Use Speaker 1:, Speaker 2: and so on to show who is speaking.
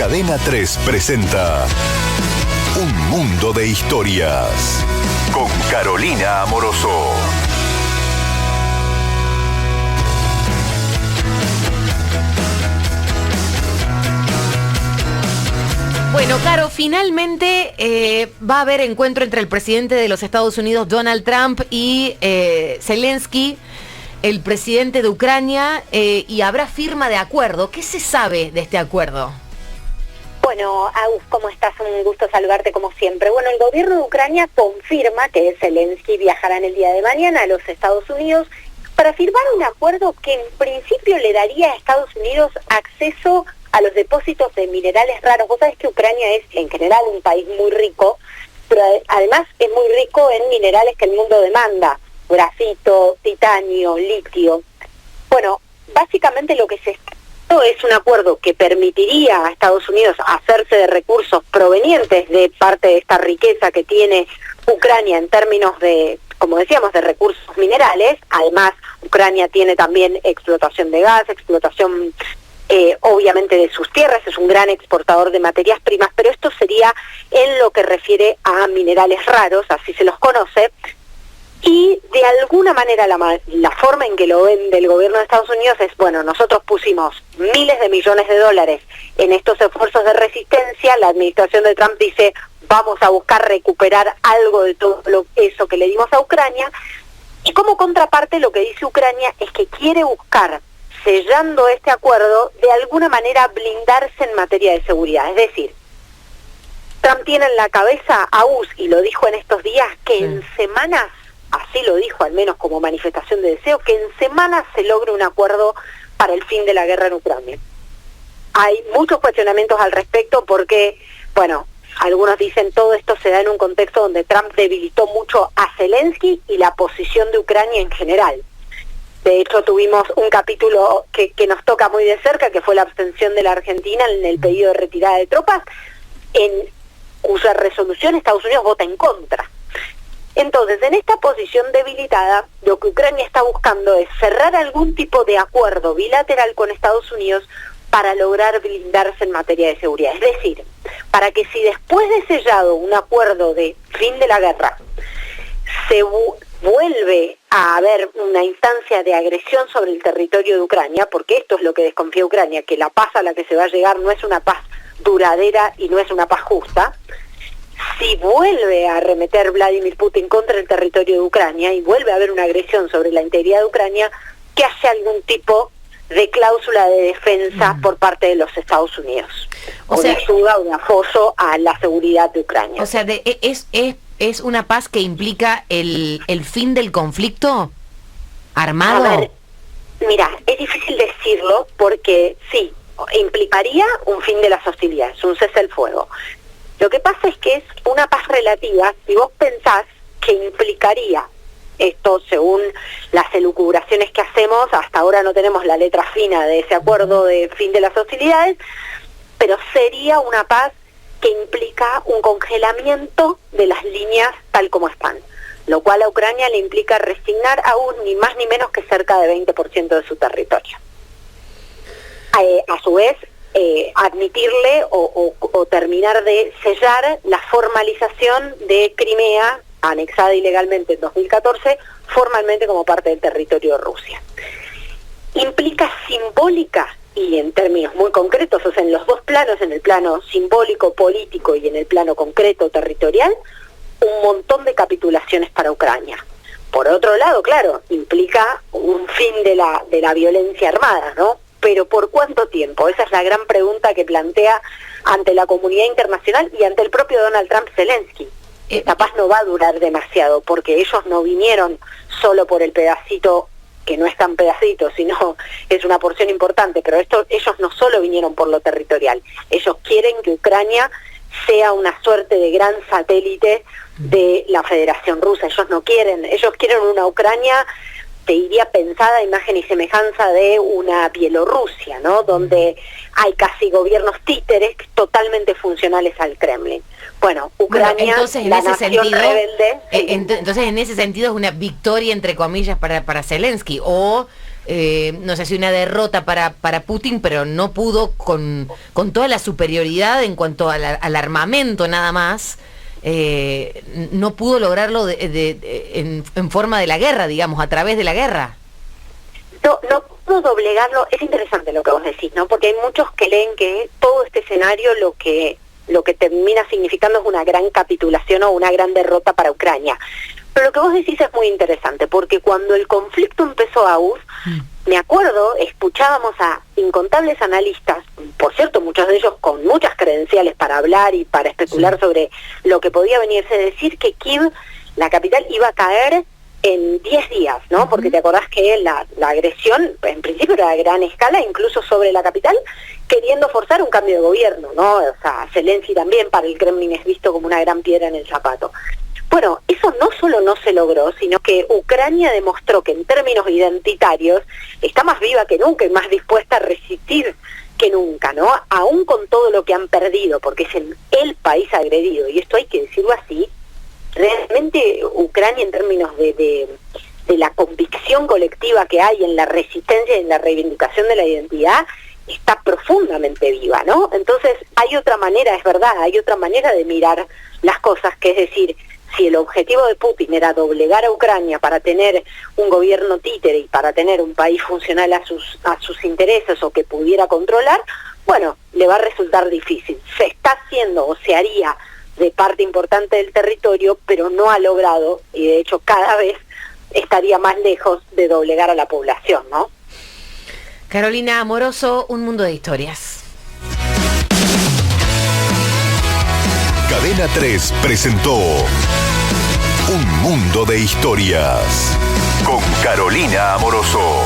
Speaker 1: Cadena 3 presenta Un Mundo de Historias con Carolina Amoroso.
Speaker 2: Bueno, Caro, finalmente va a haber encuentro entre el presidente de los Estados Unidos, Donald Trump, y Zelensky, el presidente de Ucrania, y habrá firma de acuerdo. ¿Qué se sabe de este acuerdo?
Speaker 3: Bueno, Agus, ¿cómo estás? Un gusto saludarte como siempre. Bueno, el gobierno de Ucrania confirma que Zelensky viajará en el día de mañana a los Estados Unidos para firmar un acuerdo que en principio le daría a Estados Unidos acceso a los depósitos de minerales raros. Vos sabés que Ucrania es en general un país muy rico, pero además es muy rico en minerales que el mundo demanda: grafito, titanio, litio. Bueno, básicamente lo que se está es un acuerdo que permitiría a Estados Unidos hacerse de recursos provenientes de parte de esta riqueza que tiene Ucrania en términos de, como decíamos, de recursos minerales. Además, Ucrania tiene también explotación de gas, explotación obviamente de sus tierras, es un gran exportador de materias primas, pero esto sería en lo que refiere a minerales raros, así se los conoce. Y de alguna manera la forma en que lo ven del gobierno de Estados Unidos es, bueno, nosotros pusimos miles de millones de dólares en estos esfuerzos de resistencia, la administración de Trump dice, vamos a buscar recuperar algo de todo eso que le dimos a Ucrania, y como contraparte lo que dice Ucrania es que quiere buscar, sellando este acuerdo, de alguna manera blindarse en materia de seguridad. Es decir, Trump tiene en la cabeza a US, y lo dijo en estos días, que en semanas, así lo dijo al menos como manifestación de deseo, que en semanas se logre un acuerdo para el fin de la guerra en Ucrania. Hay muchos cuestionamientos al respecto porque, bueno, algunos dicen todo esto se da en un contexto donde Trump debilitó mucho a Zelensky y la posición de Ucrania en general. De hecho, tuvimos un capítulo que nos toca muy de cerca, que fue la abstención de la Argentina en el pedido de retirada de tropas, en cuya resolución Estados Unidos vota en contra. Entonces, en esta posición debilitada, lo que Ucrania está buscando es cerrar algún tipo de acuerdo bilateral con Estados Unidos para lograr blindarse en materia de seguridad. Es decir, para que si después de sellado un acuerdo de fin de la guerra, se vuelve a haber una instancia de agresión sobre el territorio de Ucrania, porque esto es lo que desconfía Ucrania, que la paz a la que se va a llegar no es una paz duradera y no es una paz justa. Si vuelve a arremeter Vladimir Putin contra el territorio de Ucrania y vuelve a haber una agresión sobre la integridad de Ucrania, que haya algún tipo de cláusula de defensa por parte de los Estados Unidos, o de ayuda o de apoyo a la seguridad de Ucrania.
Speaker 2: O sea, ¿es una paz que implica el fin del conflicto armado?
Speaker 3: A ver, mira, es difícil decirlo porque sí, implicaría un fin de las hostilidades, un cese al fuego. Lo que pasa es que es una paz relativa. Si vos pensás que implicaría esto, según las elucubraciones que hacemos, hasta ahora no tenemos la letra fina de ese acuerdo de fin de las hostilidades, pero sería una paz que implica un congelamiento de las líneas tal como están, lo cual a Ucrania le implica resignar aún ni más ni menos que cerca de 20% de su territorio. A su vez, admitirle o terminar de sellar la formalización de Crimea, anexada ilegalmente en 2014, formalmente como parte del territorio de Rusia. Implica simbólica y en términos muy concretos, o sea, en los dos planos, en el plano simbólico, político y en el plano concreto, territorial, un montón de capitulaciones para Ucrania. Por otro lado, claro, implica un fin de la violencia armada, ¿no? Pero ¿por cuánto tiempo? Esa es la gran pregunta que plantea ante la comunidad internacional y ante el propio Donald Trump Zelensky. Esta paz no va a durar demasiado, porque ellos no vinieron solo por el pedacito, que no es tan pedacito, sino es una porción importante, pero ellos no solo vinieron por lo territorial, ellos quieren que Ucrania sea una suerte de gran satélite de la Federación Rusa. Ellos quieren una Ucrania, te diría, pensada a imagen y semejanza de una Bielorrusia, ¿no? Donde hay casi gobiernos títeres totalmente funcionales al Kremlin. Bueno, Ucrania,
Speaker 2: entonces,
Speaker 3: la nación rebelde...
Speaker 2: entonces, en ese sentido, es una victoria, entre comillas, para Zelensky, o no sé si una derrota para Putin, pero no pudo con toda la superioridad en cuanto al armamento nada más, no pudo lograrlo en forma de la guerra, digamos, a través de la guerra.
Speaker 3: No pudo doblegarlo. Es interesante lo que vos decís, ¿no? Porque hay muchos que leen que todo este escenario lo que termina significando es una gran capitulación o una gran derrota para Ucrania. Pero lo que vos decís es muy interesante, porque cuando el conflicto empezó, me acuerdo, escuchábamos a incontables analistas, por cierto, muchos de ellos con muchas credenciales para hablar y para especular sobre lo que podía venirse, decir que Kiev, la capital, iba a caer en 10 días, ¿no? Porque te acordás que la agresión, en principio era de gran escala, incluso sobre la capital, queriendo forzar un cambio de gobierno, ¿no? O sea, Zelensky también para el Kremlin es visto como una gran piedra en el zapato. Bueno, eso no solo no se logró, sino que Ucrania demostró que en términos identitarios está más viva que nunca y más dispuesta a resistir que nunca, ¿no? Aún con todo lo que han perdido, porque es el país agredido, y esto hay que decirlo así. Realmente Ucrania, en términos de la convicción colectiva que hay en la resistencia y en la reivindicación de la identidad, está profundamente viva, ¿no? Entonces hay otra manera, es verdad, hay otra manera de mirar las cosas, que es decir, si el objetivo de Putin era doblegar a Ucrania para tener un gobierno títere y para tener un país funcional a sus intereses o que pudiera controlar, bueno, le va a resultar difícil. Se está haciendo o se haría de parte importante del territorio, pero no ha logrado, y de hecho cada vez estaría más lejos de doblegar a la población, ¿no?
Speaker 2: Carolina Amoroso, Un Mundo de Historias.
Speaker 1: Cadena 3 presentó Un Mundo de Historias con Carolina Amoroso.